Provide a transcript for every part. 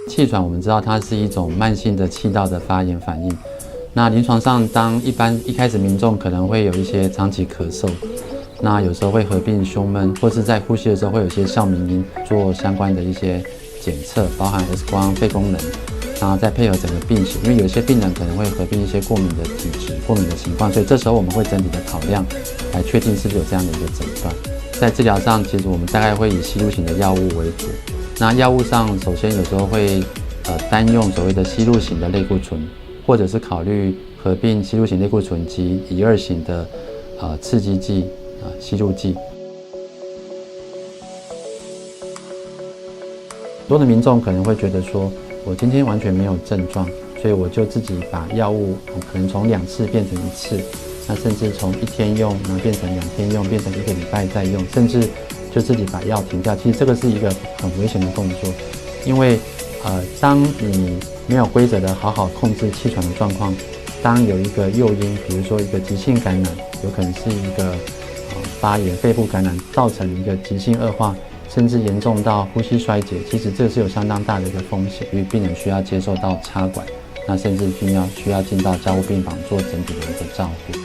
气喘我们知道它是一种慢性的气道的发炎反应。那临床上，一开始民众可能会有一些长期咳嗽，那有时候会合并胸闷，或是在呼吸的时候会有一些哮鸣音，做相关的一些检测，包含 X 光、肺功能，然后再配合整个病史，因为有些病人可能会合并一些过敏的体质、过敏的情况，所以这时候我们会整体的考量，来确定是不是有这样的一个诊断。在治疗上，其实我们大概会以吸入型的药物为主。那药物上，首先有时候会单用所谓的吸入型的类固醇，或者是考虑合并吸入型类固醇及乙二型的刺激剂吸入剂。很多的民众可能会觉得说，我今天完全没有症状，所以我就自己把药物可能从2次变成1次，那甚至从1天用，然后变成2天用，变成1个礼拜再用，甚至就自己把药停掉。其实这个是一个很危险的动作，因为当你没有规则的好好控制气喘的状况，当有一个诱因，比如说一个急性感染，有可能是一个发炎、肺部感染，造成一个急性恶化，甚至严重到呼吸衰竭，其实这是有相当大的一个风险，因为病人需要接受到插管，那甚至需要进到加护病房做整体的一个照护。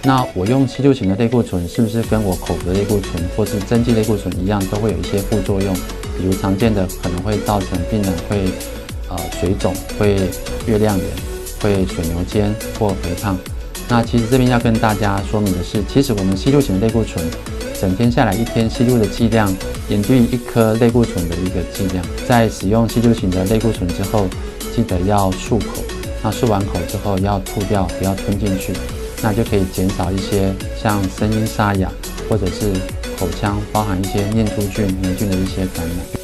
那我用吸入型的类固醇，是不是跟我口服的类固醇或是针剂类固醇一样，都会有一些副作用？比如常见的可能会造成病人会水肿、会月亮眼、会水牛肩或肥胖。那其实这边要跟大家说明的是，其实我们吸入型的类固醇，整天下来1天吸入的剂量，远低于1颗类固醇的一个剂量。在使用吸入型的类固醇之后，记得要漱口。那漱完口之后要吐掉，不要吞进去。那就可以减少一些像声音沙哑或者是口腔包含一些念珠菌、霉菌的一些感染。